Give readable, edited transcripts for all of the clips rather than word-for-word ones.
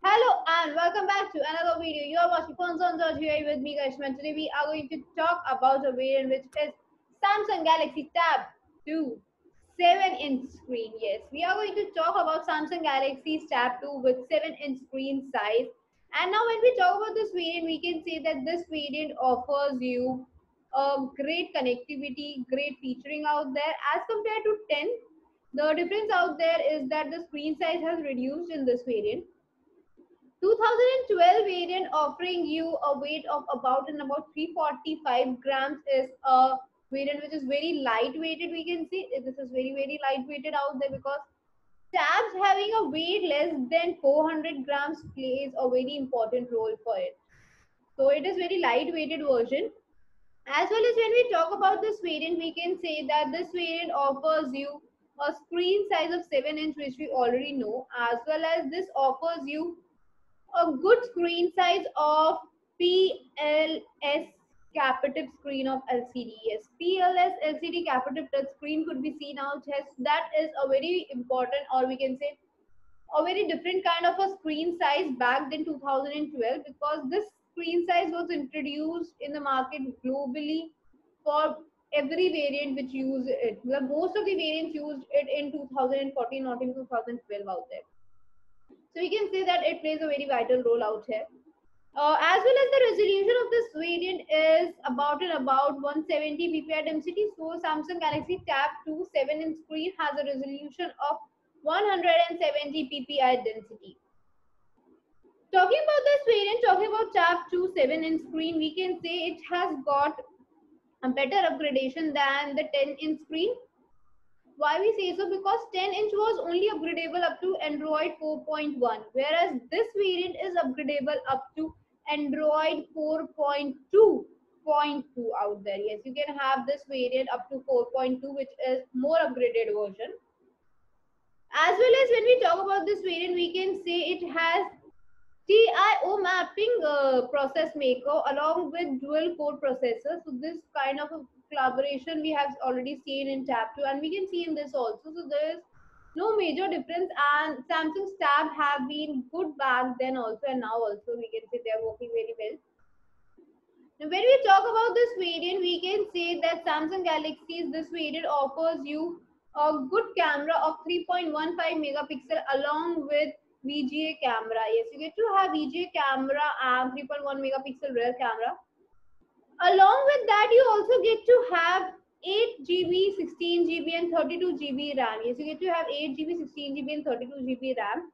Hello and welcome back to another video. You are watching Phones on George here with me, Kashman. Today we are going to talk about a variant which is Samsung Galaxy Tab 2 7-inch screen. Yes, we are going to talk about Samsung Galaxy Tab 2 with 7-inch screen size. And now when we talk about this variant, we can say that this variant offers you a great connectivity, great featuring out there as compared to 10. The difference out there is that the screen size has reduced in this variant. 2012 variant offering you a weight of about 345 grams is a variant which is very lightweighted. We can see this is very lightweighted out there because tabs having a weight less than 400 grams plays a very important role for it. So it is very lightweighted version. As well as when we talk about this variant, we can say that this variant offers you a screen size of 7-inch, which we already know, as well as this offers you a good screen size of PLS capacitive screen of LCD. Yes, PLS LCD capacitive touch screen could be seen out here. That is a very important, or we can say a very different kind of a screen size back in 2012 because this screen size was introduced in the market globally for every variant which use it. Most of the variants used it in 2014, not in 2012 out there. So we can say that it plays a very vital role out here. As well as the resolution of this variant is about 170 ppi density. So Samsung Galaxy Tab 2 7-inch screen has a resolution of 170 ppi density. Talking about this variant, talking about Tab 2 7-inch screen, we can say it has got a better upgradation than the 10-inch screen. Why we say so? Because 10-inch was only upgradable up to Android 4.1, whereas this variant is upgradable up to Android 4.2.2 out there. Yes, you can have this variant up to 4.2, which is more upgraded version. As well as when we talk about this variant, we can say it has TIO mapping process maker along with dual core processor. So this kind of a collaboration we have already seen in Tab 2 and we can see in this also. So there is no major difference and Samsung's Tab have been good back then also and now also we can say they are working very well. Now when we talk about this variant, we can say that Samsung Galaxy's this variant offers you a good camera of 3.15 megapixel along with VGA camera. Yes, you get to have VGA camera and 3.1 megapixel rear camera. Along with that, you also get to have 8 GB, 16 GB and 32 GB RAM. Yes, you get to have 8 GB, 16 GB and 32 GB RAM.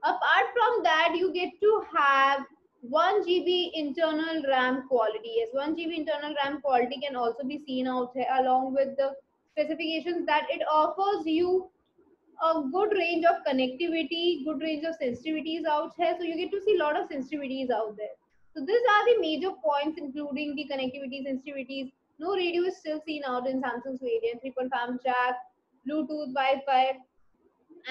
Apart from that, you get to have 1 GB internal RAM quality. Yes, 1 GB internal RAM quality can also be seen out here along with the specifications that it offers you a good range of connectivity, good range of sensitivities out here. So you get to see a lot of sensitivities out there. So these are the major points including the connectivity sensitivities. No radio is still seen out in Samsung's variant, 3.5 jack, Bluetooth, Wi-Fi,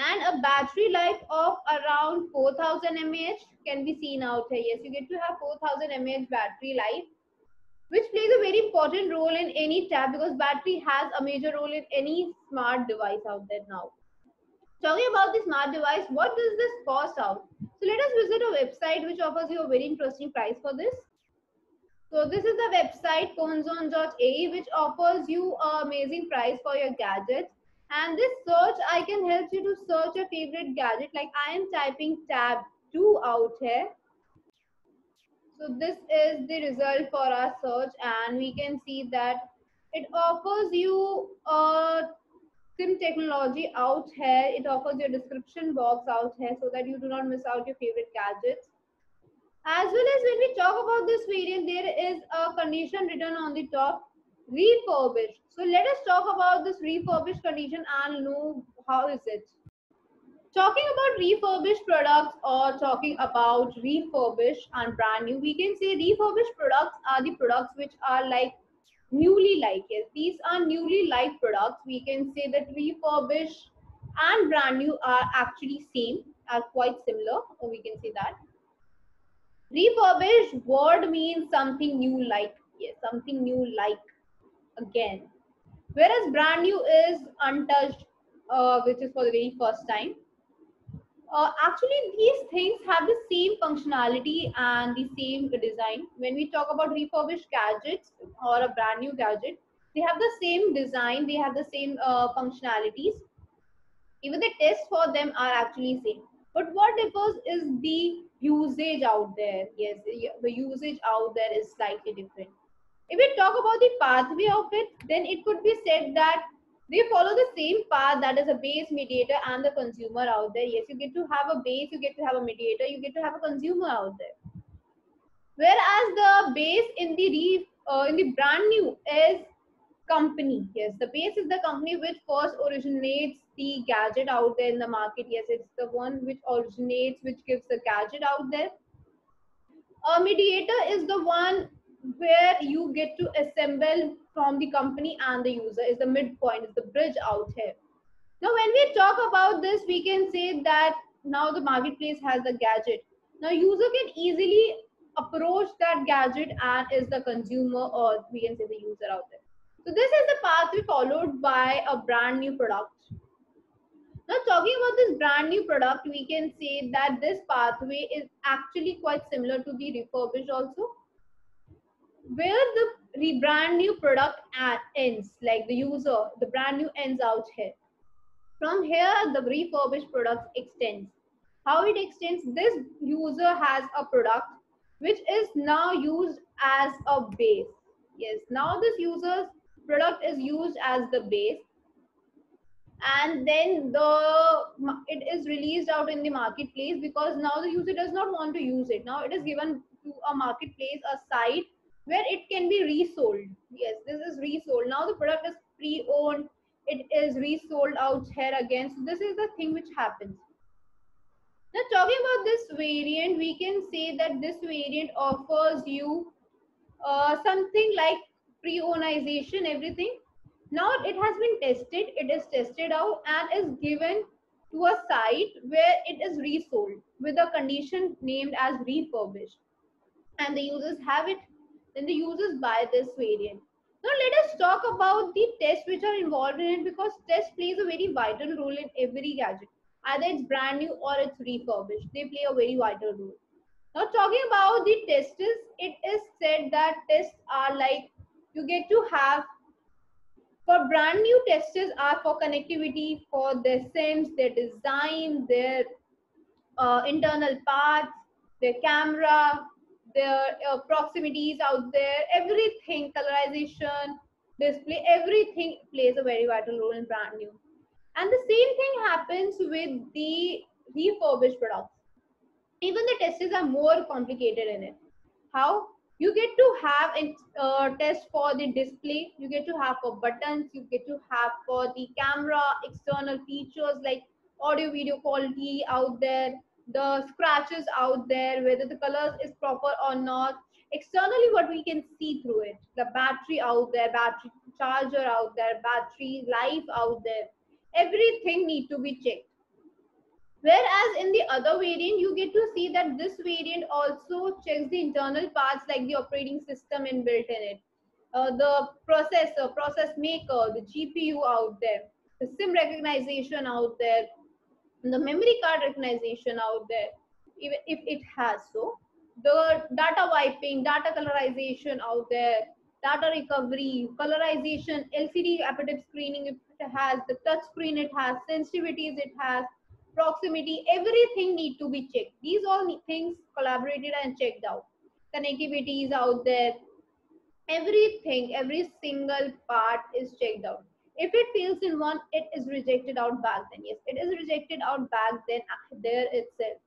and a battery life of around 4000 mAh can be seen out here. Yes, you get to have 4000 mAh battery life, which plays a very important role in any tab because battery has a major role in any smart device out there now. Talking about the smart device, what does this cost out? So let us visit a website which offers you a very interesting price for this. So this is the website phoneZone.ae which offers you an amazing price for your gadgets. And this search icon helps you to search your favorite gadget. Like I am typing tab 2 out here. So this is the result for our search and we can see that it offers you a SIM technology out here. It offers your description box out here so that you do not miss out your favorite gadgets. As well as when we talk about this variant, there is a condition written on the top, refurbished. So let us talk about this refurbished condition and know how is it. Talking about refurbished products or talking about refurbished and brand new, we can say refurbished products are the products which are like newly like. Yes, these are newly like products. We can say that refurbished and brand new are actually same, are quite similar, or we can say that. Refurbished word means something new like. Yes, something new like again. Whereas brand new is untouched, which is for the very first time. Actually, these things have the same functionality and the same design. When we talk about refurbished gadgets or a brand new gadget, they have the same design, they have the same functionalities. Even the tests for them are actually same. But what differs is the usage out there. Yes, the usage out there is slightly different. If we talk about the pathway of it, then it could be said that they follow the same path, that is a base, mediator, and the consumer out there. Yes, you get to have a base, you get to have a mediator, you get to have a consumer out there. Whereas the base in the in the brand new is company. Yes, the base is the company which first originates the gadget out there in the market. Yes, it's the one which originates, which gives the gadget out there. A mediator is the one where you get to assemble from the company and the user, is the midpoint, is the bridge out here. Now, when we talk about this, we can say that now the marketplace has the gadget. Now, user can easily approach that gadget and is the consumer, or we can say the user out there. So this is the path we followed by a brand new product. Now, talking about this brand new product, we can say that this pathway is actually quite similar to the refurbished also, where the brand new product ends, like the user, the brand new ends out here. From here, the refurbished product extends. How it extends? This user has a product which is now used as a base. Yes, now this user's product is used as the base, and then it is released out in the marketplace, because now the user does not want to use it. Now it is given to a marketplace, a site where it can be resold. Yes, this is resold. Now the product is pre-owned, it is resold out here again. So this is the thing which happens. Now, talking about this variant, we can say that this variant offers you something like pre-ownization, everything. Now it has been tested, it is tested out and is given to a site where it is resold with a condition named as refurbished, and the users have it. Then the users buy this variant. Now let us talk about the tests which are involved in it, because test plays a very vital role in every gadget. Either it's brand new or it's refurbished, they play a very vital role. Now, talking about the tests, it is said that tests are like, you get to have, for brand new tests are for connectivity, for their SIMs, their design, their internal parts, their camera, their proximities out there, everything, colorization, display, everything plays a very vital role in brand new. And the same thing happens with the refurbished products. Even the tests are more complicated in it. How? You get to have a test for the display, you get to have for buttons, you get to have for the camera, external features like audio video quality out there, the scratches out there, whether the colors is proper or not. Externally, what we can see through it, the battery out there, battery charger out there, battery life out there, everything need to be checked. Whereas in the other variant, you get to see that this variant also checks the internal parts like the operating system inbuilt in it, the processor, process maker, the GPU out there, the SIM recognition out there, the memory card recognition out there, even if it has so, the data wiping, data colorization out there, data recovery, colorization, LCD apparative screening if it has, the touch screen it has, sensitivities it has, proximity, everything need to be checked. These all things collaborated and checked out. Connectivity is out there, everything, every single part is checked out. If it fails in one, it is rejected out back then. Yes, it is rejected out back then there itself.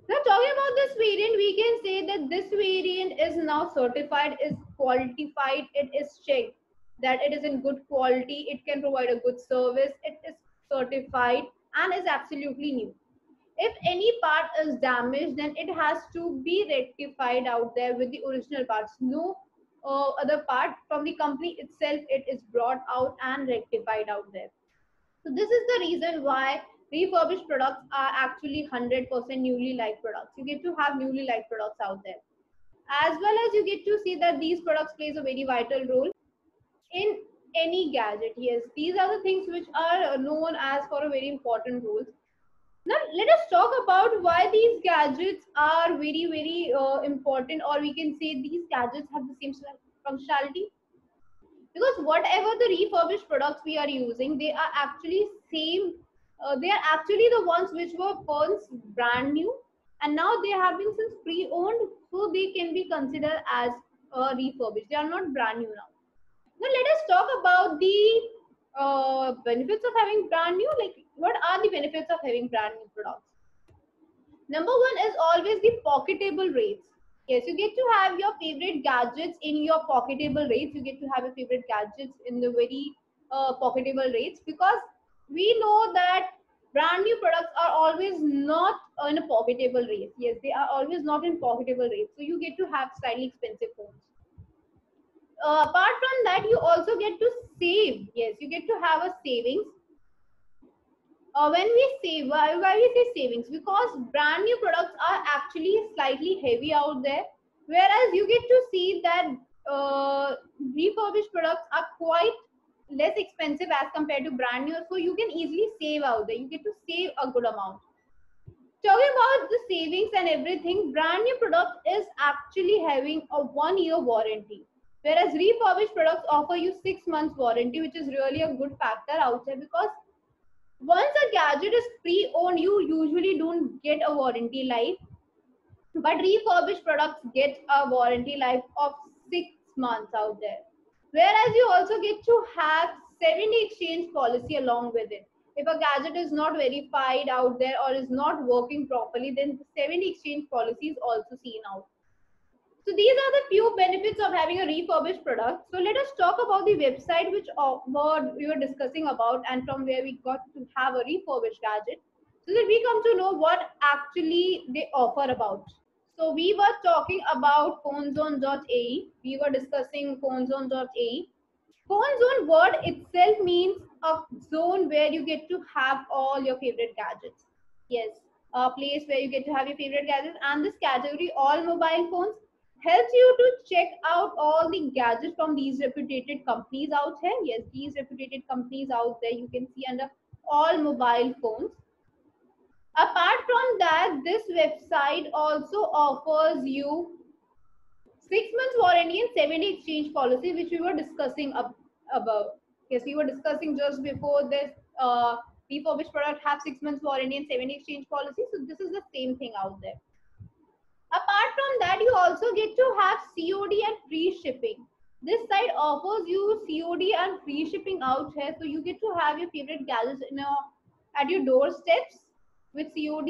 Now, talking about this variant, we can say that this variant is now certified, is qualified, it is checked that it is in good quality, it can provide a good service, it is certified and is absolutely new. If any part is damaged, then it has to be rectified out there with the original parts. No other part from the company itself, it is brought out and rectified out there. So this is the reason why refurbished products are actually 100% newly like products. You get to have newly like products out there. As well as you get to see that these products plays a very vital role in any gadget. Yes, these are the things which are known as for a very important role. Now let us talk about why these gadgets are very important, or we can say these gadgets have the same functionality. Because whatever the refurbished products we are using, they are actually same. They are actually the ones which were once brand new, and now they have been since pre-owned, so they can be considered as refurbished. They are not brand new now. Now let us talk about the benefits of having brand new. Like, what are the benefits of having brand new products? Number one is always the pocketable rates. Yes, you get to have your favorite gadgets in your pocketable rates. You get to have your favorite gadgets in the very pocketable rates, because we know that brand new products are always not in a pocketable rate. Yes, they are always not in pocketable rates. So you get to have slightly expensive phones. Apart from that, you also get to save. Yes, you get to have a savings. When we save, why we say savings? Because brand new products are actually slightly heavy out there, whereas you get to see that refurbished products are quite less expensive as compared to brand new, so you can easily save out there. You get to save a good amount. Talking about the savings and everything, brand new product is actually having a 1 year warranty, whereas refurbished products offer you 6 months warranty, which is really a good factor out there, because once a gadget is pre-owned, you usually don't get a warranty life, but refurbished products get a warranty life of 6 months out there. Whereas you also get to have 70 exchange policy along with it. If a gadget is not verified out there or is not working properly, then the 70 exchange policy is also seen out. So these are the few benefits of having a refurbished product. So let us talk about the website which we were discussing about, and from where we got to have a refurbished gadget, so that we come to know what actually they offer about. So we were talking about PhoneZone.ae. We were discussing PhoneZone.ae. Phone zone word itself means a zone where you get to have all your favorite gadgets. Yes, a place where you get to have your favorite gadgets. And this category, all mobile phones, helps you to check out all the gadgets from these reputed companies out here. Yes, these reputed companies out there you can see under all mobile phones. Apart from that, this website also offers you 6 months warranty and 70 exchange policy, which we were discussing above. Yes, we were discussing just before this. Refurbished product have 6 months warranty and 70 exchange policy. So this is the same thing out there. Apart from that, you also get to have COD and free shipping. This site offers you COD and free shipping out here, so you get to have your favorite gadgets at your doorsteps with COD.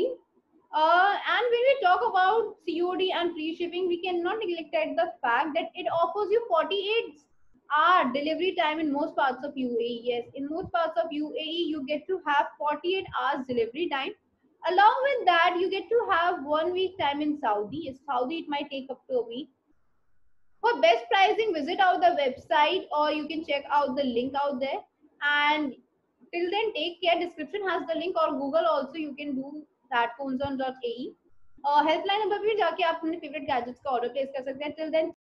And when we talk about COD and free shipping, we cannot neglect the fact that it offers you 48-hour delivery time in most parts of UAE. Yes, in most parts of UAE, you get to have 48 hours delivery time. Along with that, you get to have 1 week time in Saudi. In Saudi, it might take up to a week. For best pricing, visit out the website, or you can check out the link out there. And till then, take care. Description has the link, or Google also you can do that, phoneZone.ae. Helpline number भी जाके आप अपने favourite gadgets का order place कर सकते हैं. Till then